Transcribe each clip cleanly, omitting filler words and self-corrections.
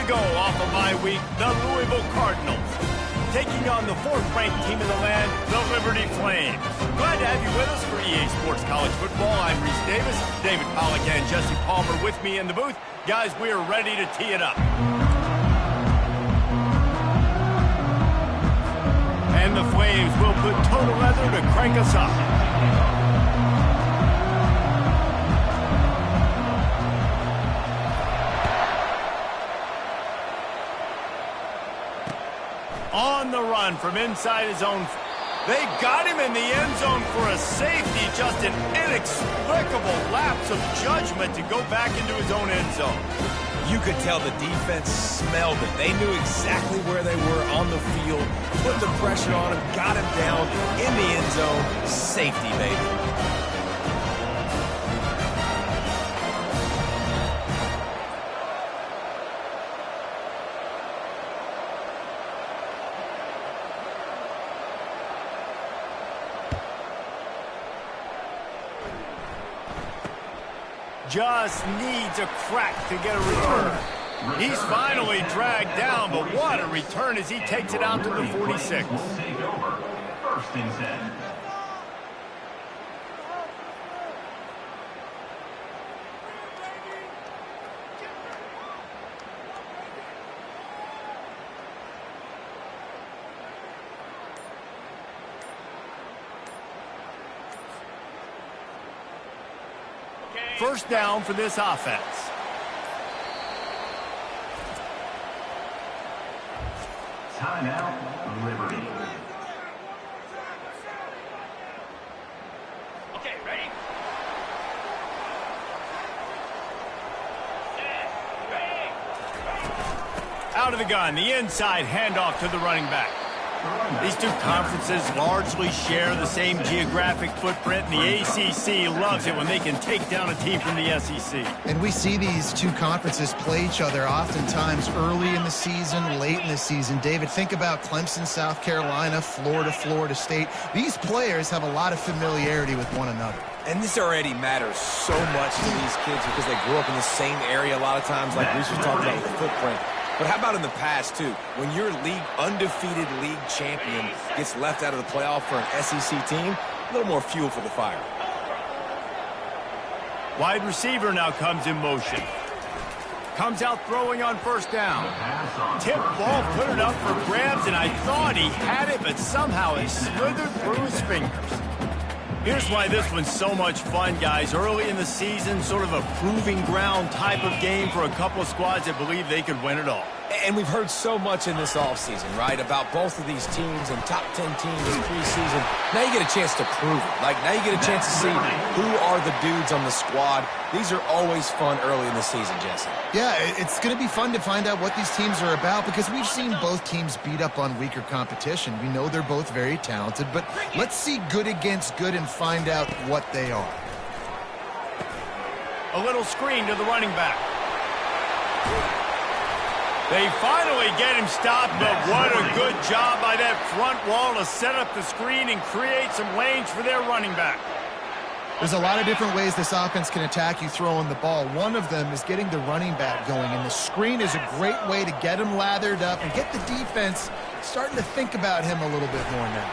to go off of bye week, the Louisville Cardinals, taking on the fourth-ranked team in the land, the Liberty Flames. Glad to have you with us for EA Sports College Football. I'm Reese Davis, David Pollack and Jesse Palmer with me in the booth. Guys, we are ready to tee it up. And the Flames will put total leather to crank us up. On the run from inside his own. They got him in the end zone for a safety. Just an inexplicable lapse of judgment to go back into his own end zone. You could tell the defense smelled it. They knew exactly where they were on the field, put the pressure on him, got him down in the end zone. Safety, baby. Just needs a crack to get a return. He's finally dragged down, but what a return as he takes it out to the 46. First and 10. First down for this offense. Timeout, Liberty. Okay, ready? Out of the gun, the inside handoff to the running back. These two conferences largely share the same geographic footprint, and the ACC loves it when they can take down a team from the SEC. And we see these two conferences play each other oftentimes early in the season, late in the season. David, think about Clemson, South Carolina, Florida, Florida State. These players have a lot of familiarity with one another. And this already matters so much to these kids because they grew up in the same area a lot of times, like Reese was talking about with the footprint. But how about in the past, too? When your undefeated league champion gets left out of the playoff for an SEC team, a little more fuel for the fire. Wide receiver now comes in motion. Comes out throwing on first down. Tip ball, put it up for grabs, and I thought he had it, but somehow it slithered through his fingers. Here's why this one's so much fun, guys. Early in the season, sort of a proving ground type of game for a couple of squads that believe they could win it all. And we've heard so much in this offseason, right, about both of these teams and top 10 teams in preseason. Now you get a chance to prove it. Like, now you get a chance to see who are the dudes on the squad. These are always fun early in the season, Jesse. Yeah, it's going to be fun to find out what these teams are about because we've seen both teams beat up on weaker competition. We know they're both very talented, but let's see good against good and find out what they are. A little screen to the running back. They finally get him stopped, but what a good job by that front wall to set up the screen and create some lanes for their running back. There's a lot of different ways this offense can attack you throwing the ball. One of them is getting the running back going, and the screen is a great way to get him lathered up and get the defense starting to think about him a little bit more now.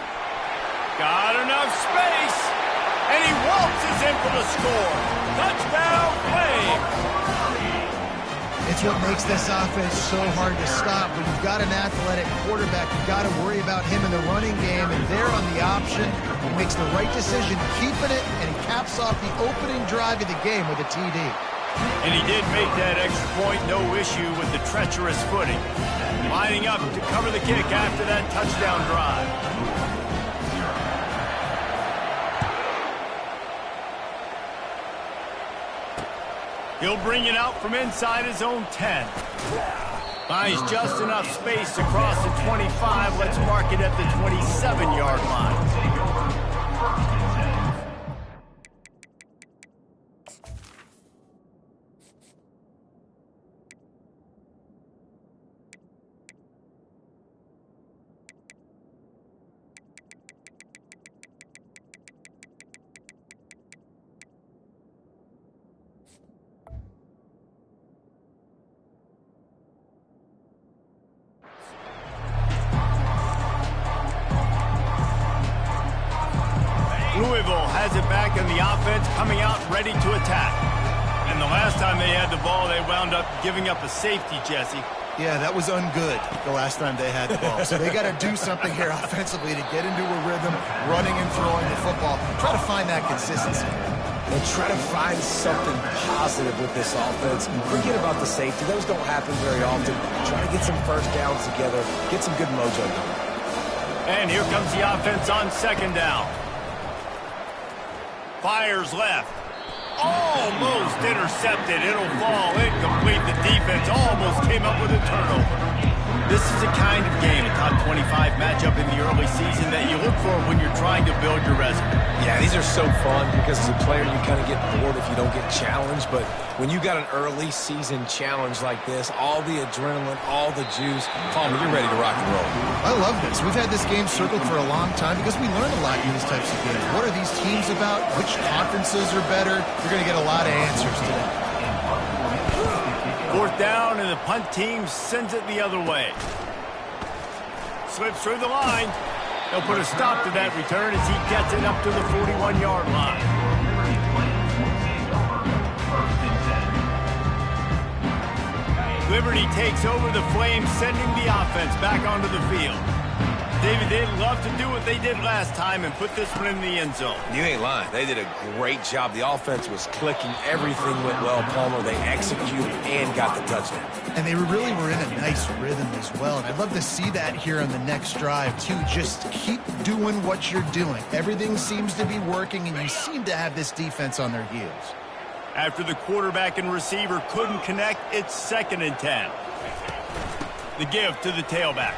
Got enough space, and he waltzes in for the score. Touchdown, Flames! It's what makes this offense so hard to stop. When you've got an athletic quarterback, you've got to worry about him in the running game, and there on the option, he makes the right decision, keeping it, and he caps off the opening drive of the game with a TD. And he did make that extra point, no issue with the treacherous footing. Lining up to cover the kick after that touchdown drive. He'll bring it out from inside his own 10. Finds just enough space to cross the 25. Let's mark it at the 27-yard line. offense coming out ready to attack. And the last time they had the ball, they wound up giving up a safety, Jesse. Yeah, that was ungood the last time they had the ball. So they got to do something here offensively to get into a rhythm, running and throwing the football. Try to find that consistency. And try to find something positive with this offense. Forget about the safety. Those don't happen very often. Try to get some first downs together. Get some good mojo going. And here comes the offense on second down. Fires left. Almost intercepted. It'll fall incomplete. The defense almost came up with a turnover. This is the kind of game, a top 25 matchup in the early season, that you look for when you're trying to build your resume. Yeah, these are so fun because as a player you kind of get bored if you don't get challenged. But when you got an early season challenge like this, all the adrenaline, all the juice, Palmer, you're ready to rock and roll. I love this. We've had this game circled for a long time because we learn a lot in these types of games. What are these teams about? Which conferences are better? You're going to get a lot of answers today. Fourth down, and the punt team sends it the other way. Slips through the line. They'll put a stop to that return as he gets it up to the 41-yard line. Liberty takes over the Flames, sending the offense back onto the field. David, they'd love to do what they did last time and put this one in the end zone. You ain't lying. They did a great job. The offense was clicking. Everything went well, Palmer. They executed and got the touchdown. And they really were in a nice rhythm as well. And I'd love to see that here on the next drive, too. Just keep doing what you're doing. Everything seems to be working, and you seem to have this defense on their heels. After the quarterback and receiver couldn't connect, it's 2nd and 10. The give to the tailback.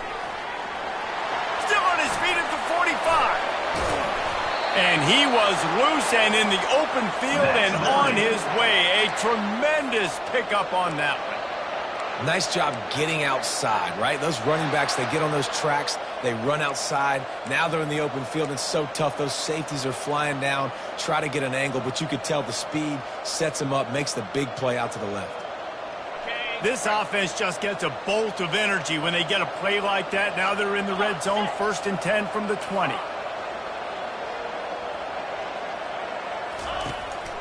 Still on his feet at the 45. And he was loose and in the open field and on his way. A tremendous pickup on that one. Nice job getting outside, right? Those running backs, they get on those tracks, they run outside. Now they're in the open field. It's so tough. Those safeties are flying down, try to get an angle, but you could tell the speed sets them up, makes the big play out to the left. This offense just gets a bolt of energy when they get a play like that. Now they're in the red zone, 1st and 10 from the 20.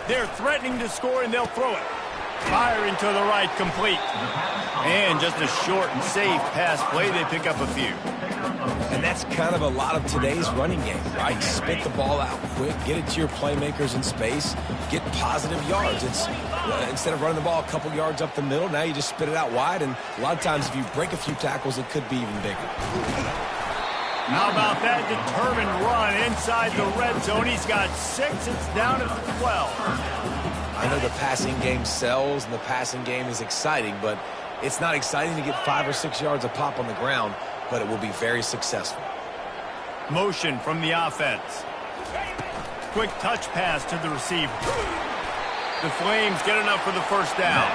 They're threatening to score, and they'll throw it. Firing to the right, complete. And just a short and safe pass play. They pick up a few. And that's kind of a lot of today's running game, right? Spit the ball out quick, get it to your playmakers in space, get positive yards. It's instead of running the ball a couple yards up the middle, now you just spit it out wide, and a lot of times if you break a few tackles, it could be even bigger. How about that determined run inside the red zone? He's got 6. It's down at the 12. I know the passing game sells, and the passing game is exciting, but it's not exciting to get 5 or 6 yards a pop on the ground, but it will be very successful. Motion from the offense. Quick touch pass to the receiver. The Flames get enough for the first down.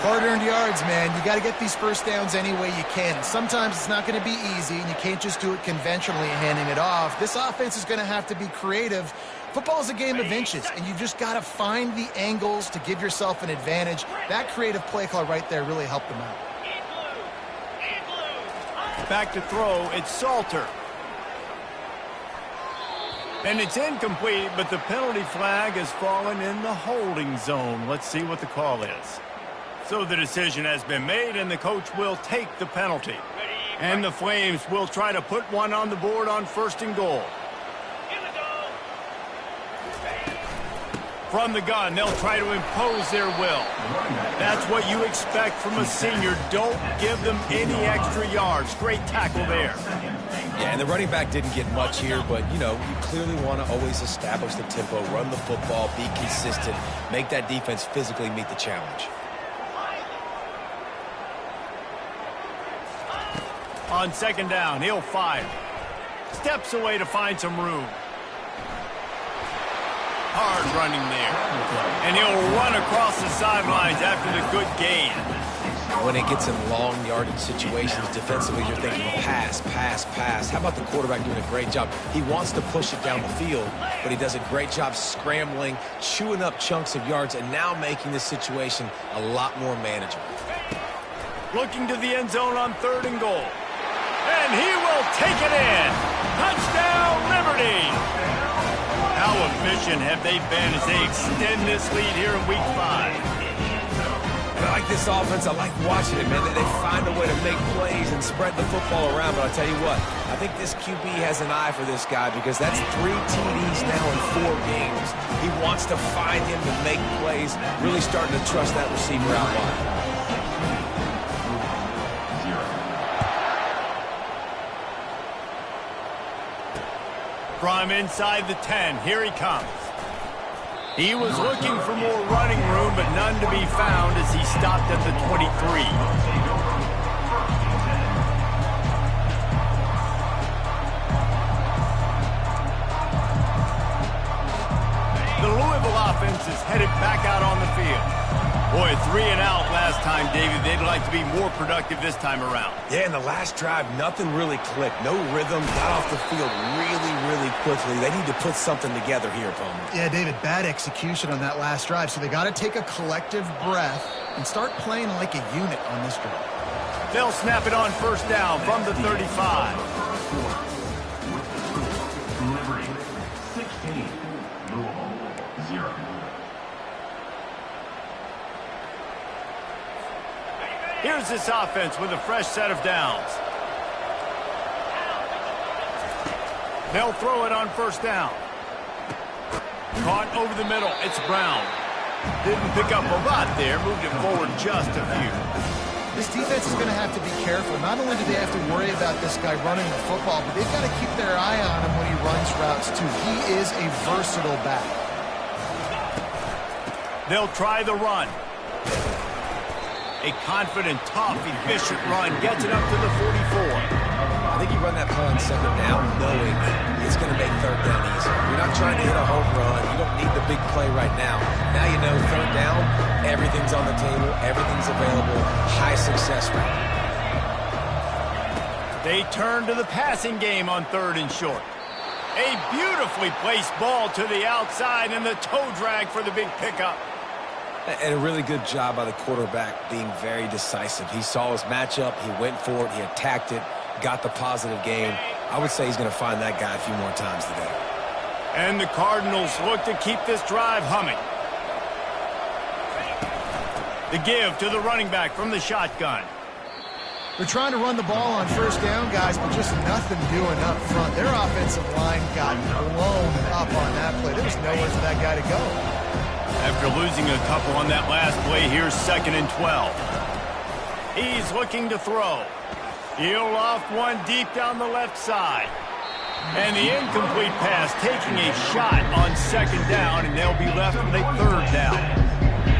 Hard-earned yards, man. You got to get these first downs any way you can. Sometimes it's not going to be easy, and you can't just do it conventionally handing it off. This offense is going to have to be creative. Football is a game of inches, and you've just got to find the angles to give yourself an advantage. That creative play call right there really helped them out. Back to throw, it's Salter. And it's incomplete, but the penalty flag has fallen in the holding zone. Let's see what the call is. So the decision has been made, and the coach will take the penalty. And the Flames will try to put one on the board on 1st and goal. From the gun, they'll try to impose their will. That's what you expect from a senior. Don't give them any extra yards. Great tackle there. Yeah, and the running back didn't get much here, but, you know, you clearly want to always establish the tempo, run the football, be consistent, make that defense physically meet the challenge. On 2nd down, he'll fire. Steps away to find some room. Hard running there. And he'll run across the sidelines after the good gain. When it gets in long yardage situations defensively, you're thinking pass, pass, pass. How about the quarterback doing a great job? He wants to push it down the field, but he does a great job scrambling, chewing up chunks of yards, and now making this situation a lot more manageable. Looking to the end zone on 3rd and goal. And he will take it in. Touchdown, Liberty. How How efficient have they been as they extend this lead here in Week 5? I like this offense. I like watching it, man. They find a way to make plays and spread the football around. But I'll tell you what, I think this QB has an eye for this guy because that's 3 TDs now in 4 games. He wants to find him to make plays, really starting to trust that receiver out wide. From inside the 10, here he comes. He was looking for more running room, but none to be found as he stopped at the 23. The Louisville offense is headed back out on the field. Boy, 3 and out last time, David. They'd like to be more productive this time around. Yeah, in the last drive, nothing really clicked. No rhythm, got off the field really quickly. They need to put something together here, Palmer. Yeah, David, bad execution on that last drive. So they got to take a collective breath and start playing like a unit on this drive. They'll snap it on first down from the 35. Liberty, 16. Louisville, 0. Here's this offense with a fresh set of downs. They'll throw it on first down. Caught over the middle. It's Brown. Didn't pick up a lot there. Moved it forward just a few. This defense is going to have to be careful. Not only do they have to worry about this guy running the football, but they've got to keep their eye on him when he runs routes, too. He is a versatile back. They'll try the run. A confident, tough, efficient run gets it up to the 44. I think you run that play on second down knowing it's going to make third down easy. You're not trying to hit a home run. You don't need the big play right now. Now you know third down, everything's on the table, everything's available, high success rate. They turn to the passing game on 3rd and short. A beautifully placed ball to the outside and the toe drag for the big pickup. And a really good job by the quarterback being very decisive. He saw his matchup, he went for it, he attacked it, got the positive gain. I would say he's going to find that guy a few more times today. And the Cardinals look to keep this drive humming. The give to the running back from the shotgun. They're trying to run the ball on first down, guys, but just nothing doing up front. Their offensive line got blown up on that play. There was nowhere for that guy to go. After losing a couple on that last play, here's 2nd and 12. He's looking to throw. He'll loft one deep down the left side. And the incomplete pass taking a shot on 2nd down, and they'll be left with a 3rd down.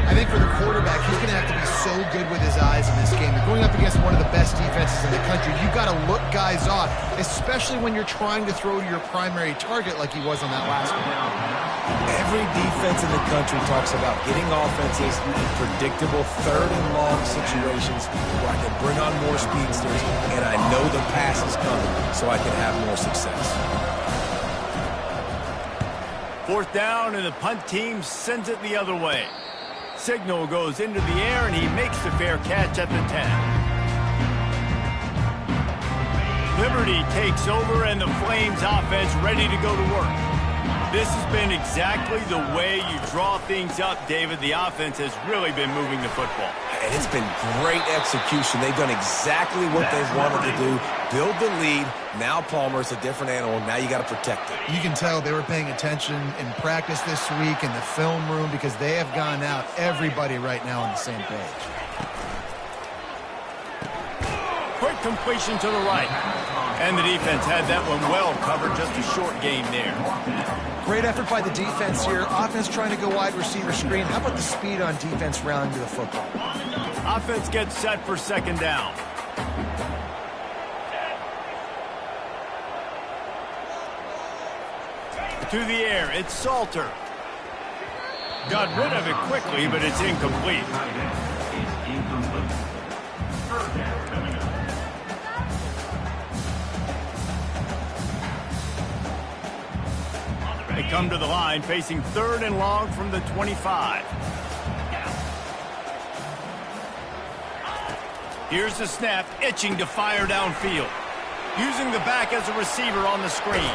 I think for the quarterback, he's going to have to be so good with his eyes in this game. You're going up against one of the best defenses in the country. You've got to look guys off, especially when you're trying to throw to your primary target like he was on that last one. Every defense in the country talks about getting offenses in predictable 3rd and long situations where I can bring on more speedsters and I know the pass is coming so I can have more success. 4th down, and the punt team sends it the other way. Signal goes into the air, and he makes the fair catch at the 10. Liberty takes over, and the Flames offense ready to go to work. This has been exactly the way you draw things up, David. The offense has really been moving the football. And it's been great execution. They've done exactly what they've wanted to do. Build the lead. Now Palmer's a different animal. Now you got to protect it. You can tell they were paying attention in practice this week in the film room because they have gone out, everybody right now on the same page. Quick completion to the right. And the defense had that one well covered, just a short gain there. Great effort by the defense here. Offense trying to go wide receiver screen. How about the speed on defense rounding to the football? Offense gets set for 2nd down. To the air, it's Salter. Got rid of it quickly, but it's incomplete. They come to the line, facing 3rd and long from the 25. Here's the snap, itching to fire downfield. Using the back as a receiver on the screen.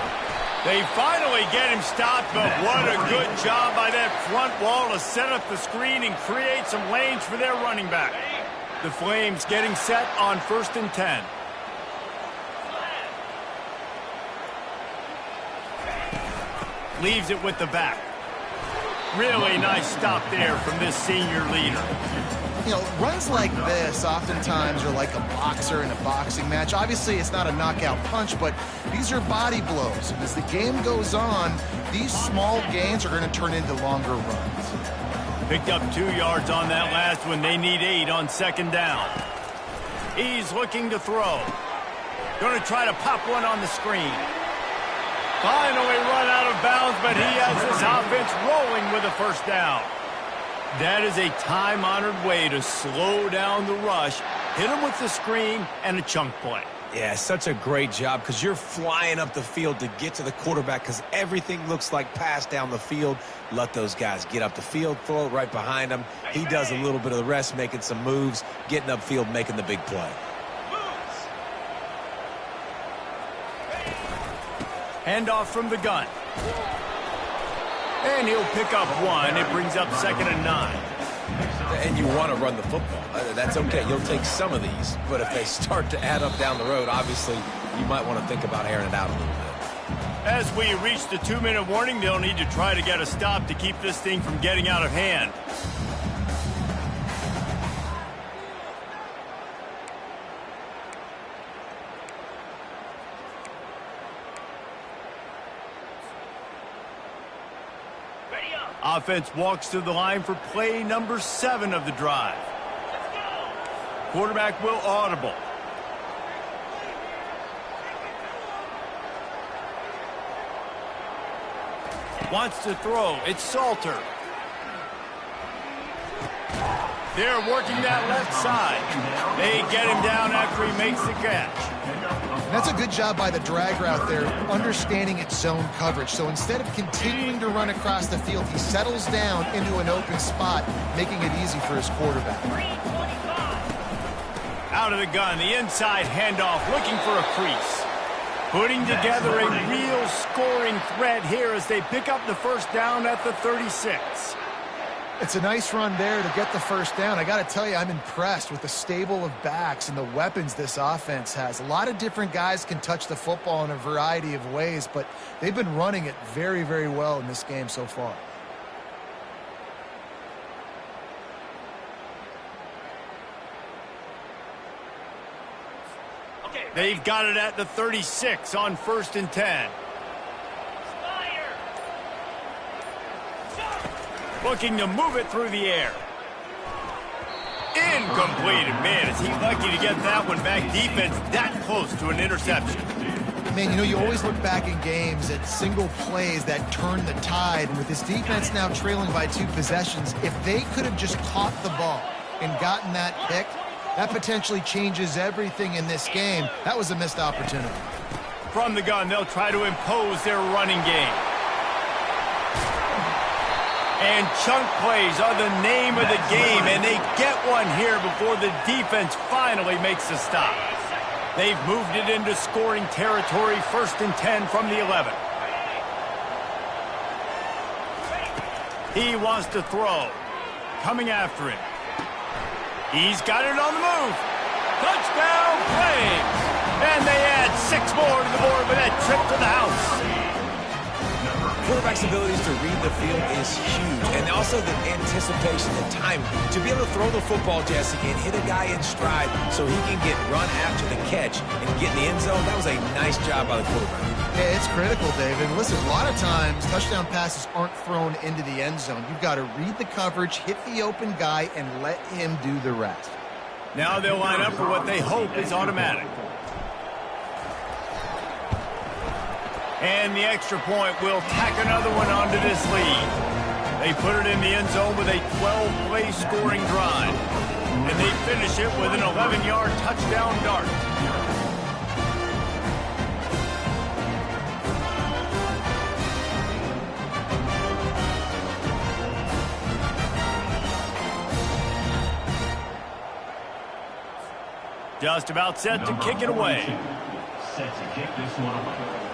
They finally get him stopped, but what a good job by that front wall to set up the screen and create some lanes for their running back. The Flames getting set on 1st and 10. Leaves it with the back. Really nice stop there from this senior leader. You know, runs like this oftentimes are like a boxer in a boxing match. Obviously, it's not a knockout punch, but these are body blows. And as the game goes on, these small gains are going to turn into longer runs. Picked up 2 yards on that last one. They need 8 on 2nd down. He's looking to throw. Going to try to pop one on the screen. Finally run out of bounds, but he has this offense rolling with a 1st down. That is a time-honored way to slow down the rush, hit him with the screen, and a chunk play. Yeah, such a great job because you're flying up the field to get to the quarterback because everything looks like pass down the field. Let those guys get up the field, throw it right behind him. He does a little bit of the rest, making some moves, getting upfield, making the big play. Handoff from the gun. And he'll pick up 1. It brings up 2nd and 9. And you want to run the football. That's okay. You'll take some of these. But if they start to add up down the road, obviously, you might want to think about airing it out a little bit. As we reach the 2-minute warning, they'll need to try to get a stop to keep this thing from getting out of hand. Offense walks to the line for play number 7 of the drive. Quarterback will audible. Wants to throw. It's Salter. They're working that left side. They get him down after he makes the catch. That's a good job by the drag route there, understanding its zone coverage. So instead of continuing to run across the field, he settles down into an open spot, making it easy for his quarterback. Out of the gun, the inside handoff, looking for a crease. Putting together a real scoring threat here as they pick up the 1st down at the 36. It's a nice run there to get the 1st down. I got to tell you, I'm impressed with the stable of backs and the weapons this offense has. A lot of different guys can touch the football in a variety of ways, but they've been running it very, very well in this game so far. They've got it at the 36 on 1st and 10. Looking to move it through the air. Incomplete. Man, is he lucky to get that one back. Defense that close to an interception. Man, you know, you always look back in games at single plays that turn the tide. And with this defense now trailing by 2 possessions, if they could have just caught the ball and gotten that pick, that potentially changes everything in this game. That was a missed opportunity. From the gun, they'll try to impose their running game. And chunk plays are the name of the game, and they get one here before the defense finally makes a stop. They've moved it into scoring territory, 1st and 10 from the 11. He wants to throw. Coming after him. He's got it on the move. Touchdown, Flames! And they add 6 more to the board with that trip to the house. Quarterback's abilities to read the field is huge, and also the anticipation, the time to be able to throw the football, Jesse, and hit a guy in stride so he can get run after the catch and get in the end zone. That was a nice job by the quarterback. Yeah, it's critical, David. And listen, a lot of times touchdown passes aren't thrown into the end zone. You've got to read the coverage, hit the open guy, and let him do the rest. Now they'll line up for what they hope is automatic. And the extra point will tack another one onto this lead. They put it in the end zone with a 12-play scoring drive. And they finish it with an 11-yard touchdown dart. Just about set to kick it away. Set to kick this one away.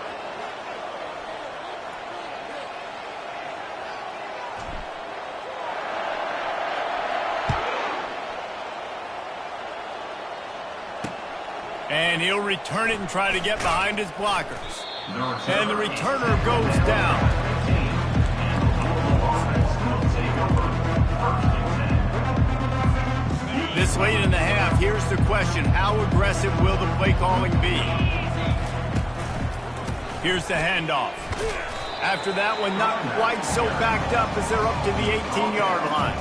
And he'll return it and try to get behind his blockers. And the returner goes down. This late in the half, here's the question. How aggressive will the play calling be? Here's the handoff. After that one, not quite so backed up as they're up to the 18-yard line.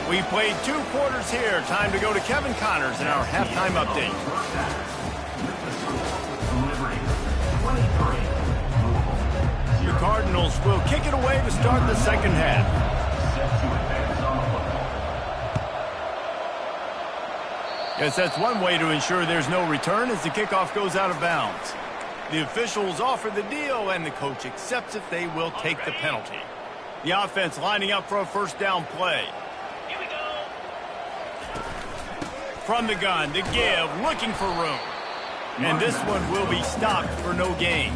We played 2 quarters here. Time to go to Kevin Connors in our halftime update. The Cardinals will kick it away to start the second half. Yes, that's one way to ensure there's no return as the kickoff goes out of bounds. The officials offer the deal, and the coach accepts it. They will take the penalty. The offense lining up for a first down play. Here we go. From the gun, the give, looking for room. And this one will be stopped for no gain.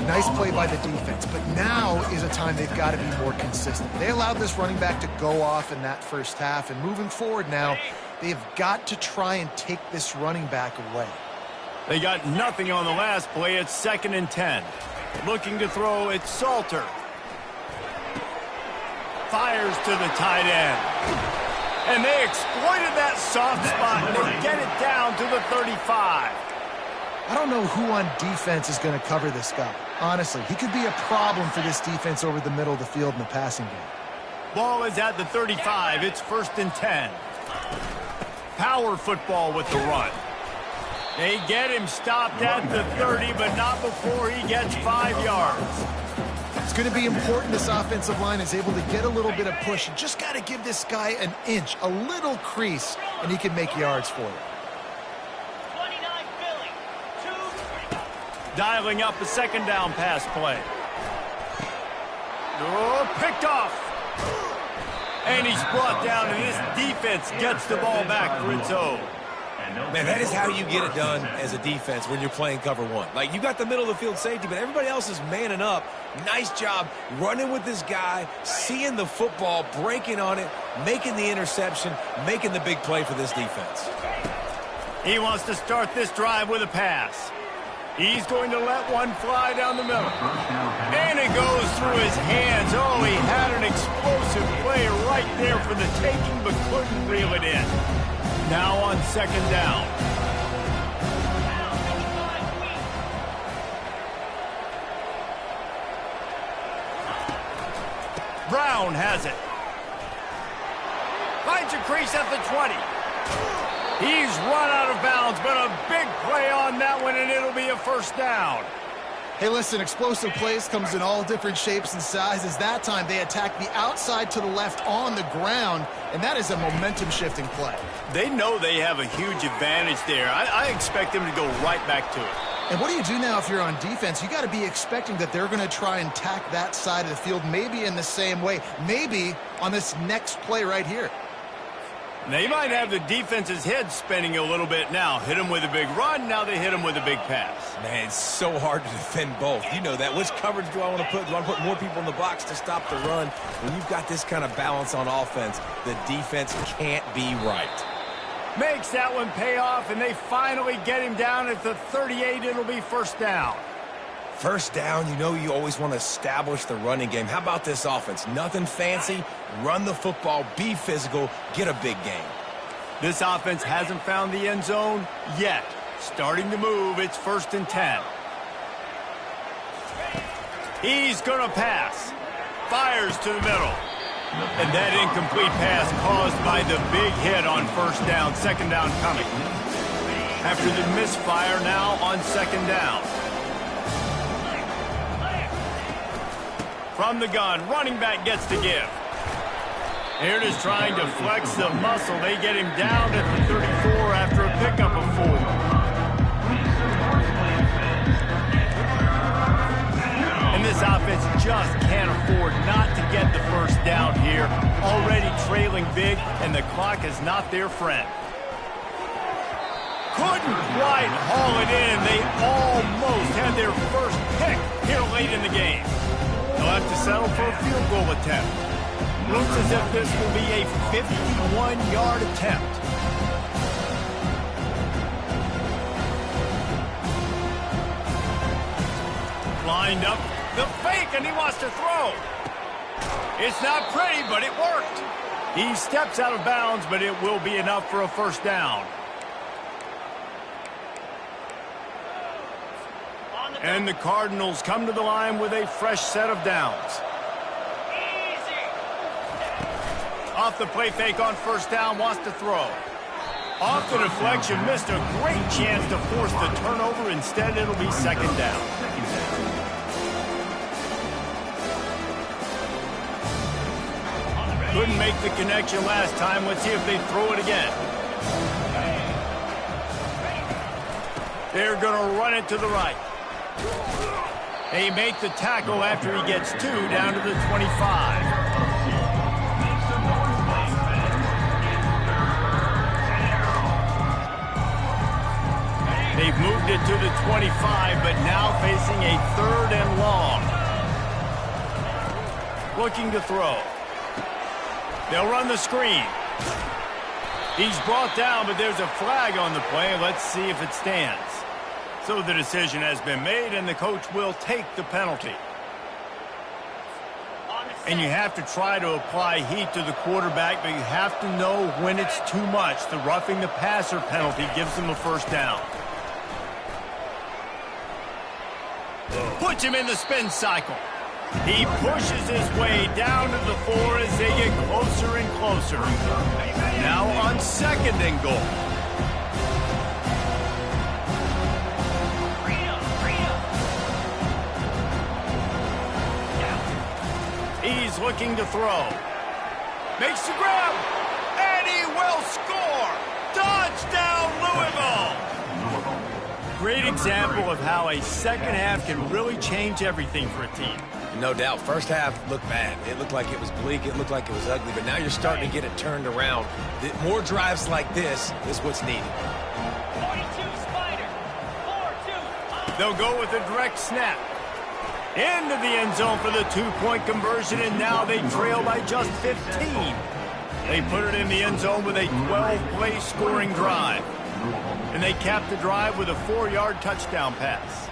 Nice play by the defense, but now is a time they've got to be more consistent. They allowed this running back to go off in that first half, and moving forward now, they've got to try and take this running back away. They got nothing on the last play. It's 2nd and 10. Looking to throw, it's Salter. Fires to the tight end. And they exploited that soft spot, and they get it down to the 35. I don't know who on defense is going to cover this guy. Honestly, he could be a problem for this defense over the middle of the field in the passing game. Ball is at the 35. It's 1st and 10. Power football with the run. They get him stopped at the 30, but not before he gets 5 yards. It's going to be important this offensive line is able to get a little bit of push. You just got to give this guy an inch, a little crease, and he can make yards for you. Dialing up a second down pass play. Oh, picked off. And he's brought down, and this defense gets the ball back for its own. Man, that is how you get it done as a defense when you're playing cover one. Like, you got the middle of the field safety, but everybody else is manning up. Nice job running with this guy, seeing the football, breaking on it, making the interception, making the big play for this defense. He wants to start this drive with a pass. He's going to let one fly down the middle. And it goes through his hands. Oh, he had an explosive play right there for the taking, but couldn't reel it in. Now on second down. Brown has it. Finds a crease at the 20. He's run out of bounds, but a big play on that one, and it'll be a first down. Hey, listen, explosive plays comes in all different shapes and sizes. That time, they attack the outside to the left on the ground, and that is a momentum-shifting play. They know they have a huge advantage there. I expect them to go right back to it. And what do you do now if you're on defense? You got to be expecting that they're going to try and tack that side of the field, maybe in the same way, maybe on this next play right here. They might have the defense's head spinning a little bit now. Hit him with a big run, now they hit him with a big pass. Man, it's so hard to defend both. You know that. Which coverage do I want to put? Do I want to put more people in the box to stop the run? When you've got this kind of balance on offense, the defense can't be right. Makes that one pay off, and they finally get him down at the 38. It'll be first down. First down, you know you always want to establish the running game. How about this offense? Nothing fancy. Run the football, be physical, get a big gain. This offense hasn't found the end zone yet. Starting to move, it's 1st and 10. He's going to pass. Fires to the middle. And that incomplete pass caused by the big hit on first down. Second down coming. After the misfire, now on second down. From the gun, running back gets to give. Here it is trying to flex the muscle. They get him down at the 34 after a pickup of 4. And this offense just can't afford not to get the first down here. Already trailing big, and the clock is not their friend. Couldn't quite haul it in. They almost had their first pick here late in the game. They'll have to settle for a field goal attempt. Looks as if this will be a 51-yard attempt. lined up. The fake, and he wants to throw. It's not pretty, but it worked. He steps out of bounds, but it will be enough for a first down. And the Cardinals come to the line with a fresh set of downs. Off the play fake on first down, wants to throw. Off the deflection, missed a great chance to force the turnover. Instead, it'll be second down. Couldn't make the connection last time. Let's see if they throw it again. They're going to run it to the right. They make the tackle after he gets 2 down to the 25. They've moved it to the 25, but now facing a 3rd and long. Looking to throw. They'll run the screen. He's brought down, but there's a flag on the play. Let's see if it stands. So the decision has been made, and the coach will take the penalty. And you have to try to apply heat to the quarterback, but you have to know when it's too much. The roughing the passer penalty gives them a first down. Puts him in the spin cycle. He pushes his way down to the 4 as they get closer and closer. Now on 2nd and goal. He's looking to throw. Makes the grab. And he will score. Touchdown, Louisville. Great example of how a second half can really change everything for a team. No doubt. First half looked bad. It looked like it was bleak. It looked like it was ugly. But now you're starting to get it turned around. More drives like this is what's needed. 42 Spider. 4-2. They'll go with a direct snap. Into the end zone for the 2-point conversion, and now they trail by just 15. They put it in the end zone with a 12-play scoring drive. And they cap the drive with a 4-yard touchdown pass.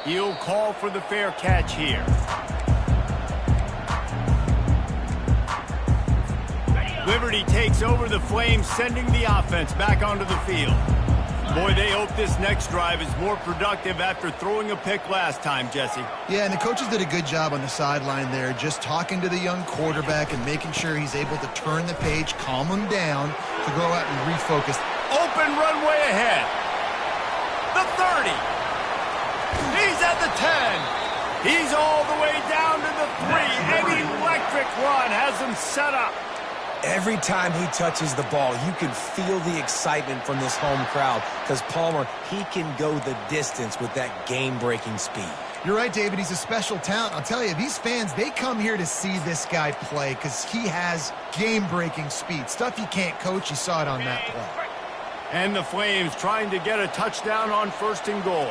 He'll call for the fair catch here. Liberty takes over the Flames, sending the offense back onto the field. Boy, they hope this next drive is more productive after throwing a pick last time, Jesse. Yeah, and the coaches did a good job on the sideline there, just talking to the young quarterback and making sure he's able to turn the page, calm him down, to go out and refocus. Open runway ahead. The 30. He's at the 10. He's all the way down to the 3. An electric run has him set up. Every time he touches the ball, you can feel the excitement from this home crowd because Palmer, he can go the distance with that game-breaking speed. You're right, David. He's a special talent. I'll tell you, these fans, they come here to see this guy play because he has game-breaking speed. Stuff you can't coach. You saw it on that play. And the Flames trying to get a touchdown on 1st and goal.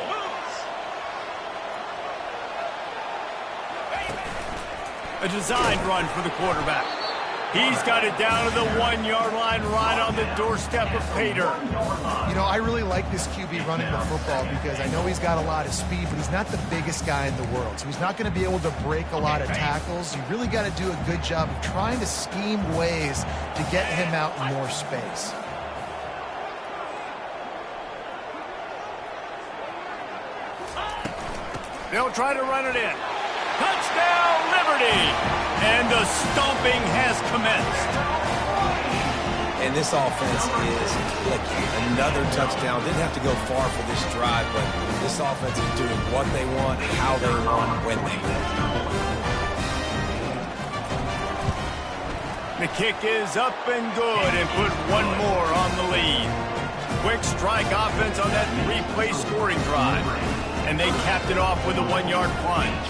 A designed run for the quarterback. He's got it down to the 1-yard line, right on the doorstep of Pater. You know, I really like this QB running the football because I know he's got a lot of speed, but he's not the biggest guy in the world. So he's not going to be able to break a lot of tackles. You really got to do a good job of trying to scheme ways to get him out in more space. They'll try to run it in. Touchdown, Liberty! And the stomping has commenced. And this offense is clicking. Another touchdown. Didn't have to go far for this drive, but this offense is doing what they want, how they want, when they want. The kick is up and good and put one more on the lead. Quick strike offense on that 3-play scoring drive. And they capped it off with a 1-yard plunge.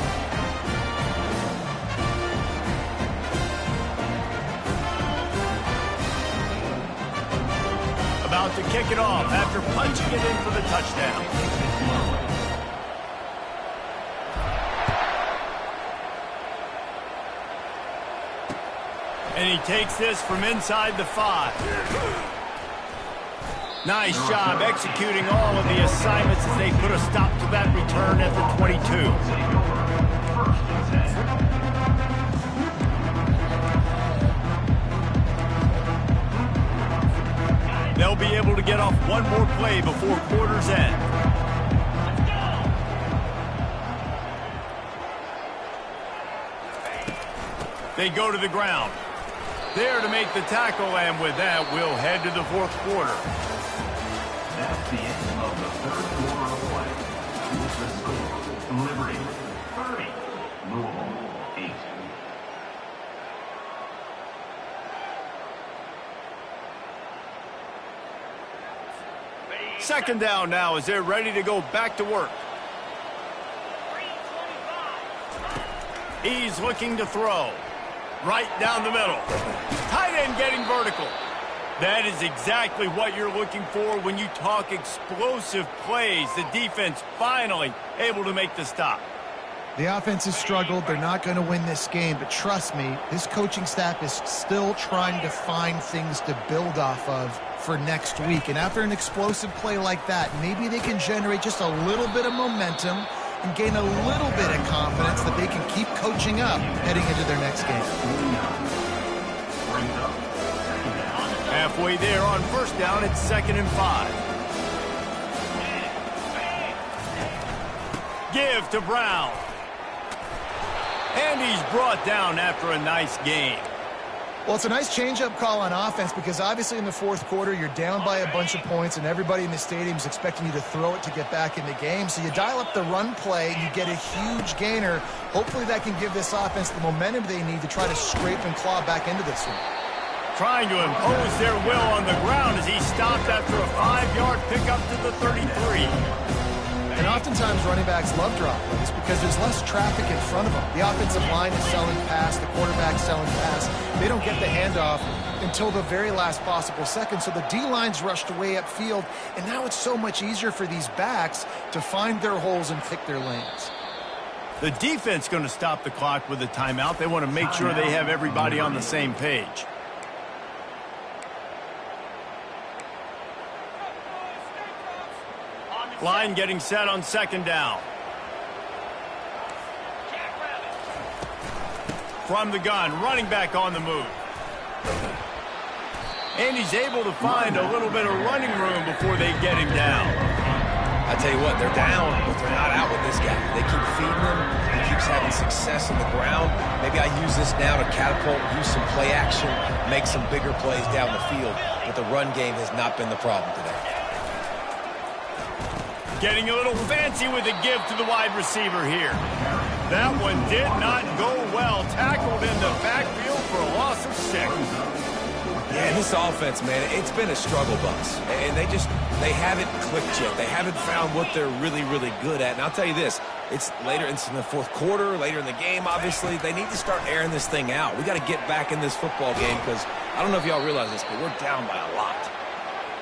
About to kick it off after punching it in for the touchdown. And he takes this from inside the 5. Nice job executing all of the assignments as they put a stop to that return at the 22. First and 10. They'll be able to get off one more play before quarter's end. They go to the ground. There to make the tackle, and with that, we'll head to the fourth quarter. That's the end of the third quarter of play. With the score, Liberty 30, Louisville 8. Second down now as they're ready to go back to work. He's looking to throw. Right down the middle. Tight end getting vertical. That is exactly what you're looking for when you talk explosive plays. The defense finally able to make the stop. The offense has struggled. They're not going to win this game, but trust me, this coaching staff is still trying to find things to build off of for next week. And after an explosive play like that, maybe they can generate just a little bit of momentum and gain a little bit of confidence that they can keep coaching up heading into their next game. Halfway there on first down, it's 2nd and 5. Give to Brown. And he's brought down after a nice gain. Well, it's a nice change-up call on offense because obviously in the fourth quarter, you're down by a bunch of points and everybody in the stadium is expecting you to throw it to get back in the game. So you dial up the run play and you get a huge gainer. Hopefully that can give this offense the momentum they need to try to scrape and claw back into this one. Trying to impose their will on the ground as he stopped after a 5-yard pickup to the 33. And oftentimes running backs love drop plays because there's less traffic in front of them. The offensive line is selling pass, the quarterback's selling pass. They don't get the handoff until the very last possible second. So the D-line's rushed way upfield, and now it's so much easier for these backs to find their holes and pick their lanes. The defense going to stop the clock with a timeout. They want to make sure they have everybody on the same page. Line getting set on 2nd down. From the gun, running back on the move. And he's able to find a little bit of running room before they get him down. I tell you what, they're down, but they're not out with this guy. They keep feeding him. He keeps having success on the ground. Maybe I use this now to catapult, use some play action, make some bigger plays down the field. But the run game has not been the problem today. Getting a little fancy with a give to the wide receiver here. That one did not go well. Tackled in the backfield for a loss of 6. Yeah, and this offense, man, it's been a struggle bus. And they haven't clicked yet. They haven't found what they're really, really good at. And I'll tell you this, it's in the fourth quarter, later in the game, obviously. They need to start airing this thing out. We got to get back in this football game because I don't know if y'all realize this, but we're down by a lot.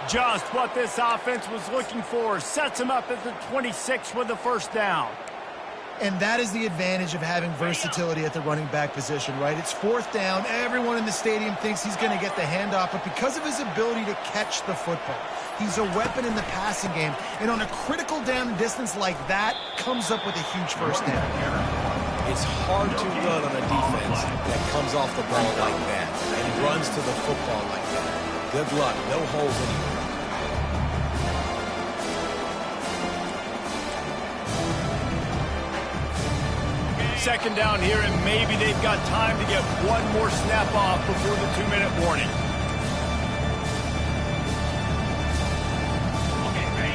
Just what this offense was looking for. Sets him up at the 26 with the first down. And that is the advantage of having versatility at the running back position, right? It's 4th down. Everyone in the stadium thinks he's going to get the handoff, but because of his ability to catch the football, he's a weapon in the passing game. And on a critical down and distance like that, comes up with a huge first down. It's hard to run on a defense that comes off the ball like that and runs to the football like that. Good luck. No holes anywhere. Second down here, and maybe they've got time to get one more snap off before the 2-minute warning. Okay, ready?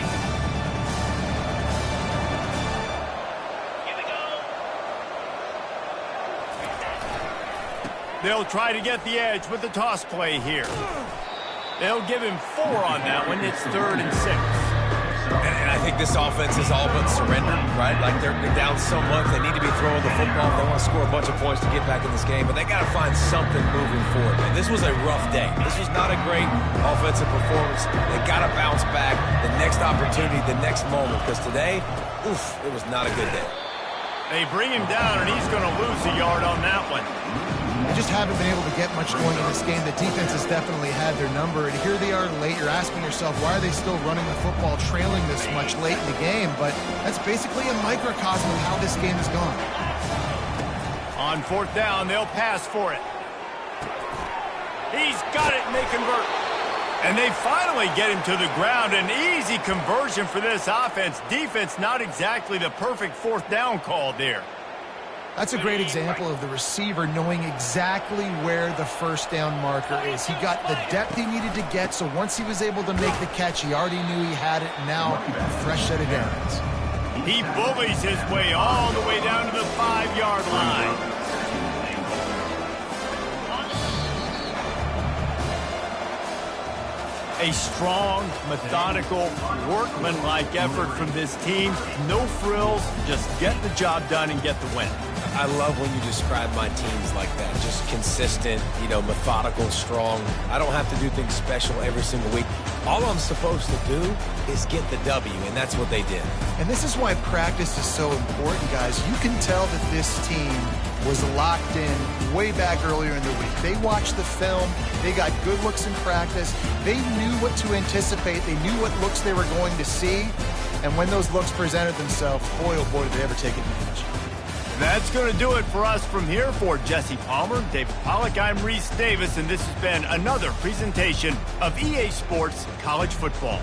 Here we go. They'll try to get the edge with the toss play here. They'll give him 4 on that one. It's 3rd and 6. And I think this offense is all but surrendered, right? Like they're down so much. They need to be throwing the football if they want to score a bunch of points to get back in this game. But they got to find something moving forward, man. This was a rough day. This was not a great offensive performance. They got to bounce back the next opportunity, the next moment. Because today, it was not a good day. They bring him down, and he's going to lose a yard on that one. They just haven't been able to get much going in this game. The defense has definitely had their number, and here they are late. You're asking yourself, why are they still running the football, trailing this much late in the game? But that's basically a microcosm of how this game has gone. On fourth down, they'll pass for it. He's got it, and they convert. And they finally get him to the ground. An easy conversion for this offense. Defense, not exactly the perfect fourth down call there. That's a great example of the receiver knowing exactly where the first down marker is. He got the depth he needed to get, so once he was able to make the catch, he already knew he had it. Now, a fresh set of downs. He bullies his way all the way down to the 5-yard line. A strong, methodical, workmanlike effort from this team. No frills, just get the job done and get the win. I love when you describe my teams like that. Just consistent, methodical, strong. I don't have to do things special every single week. All I'm supposed to do is get the W, and that's what they did. And this is why practice is so important, guys. You can tell that this team was locked in way back earlier in the week. They watched the film. They got good looks in practice. They knew what to anticipate. They knew what looks they were going to see. And when those looks presented themselves, boy, oh boy, did they ever take advantage. That's going to do it for us from here. For Jesse Palmer, David Pollack, I'm Reese Davis, and this has been another presentation of EA Sports College Football.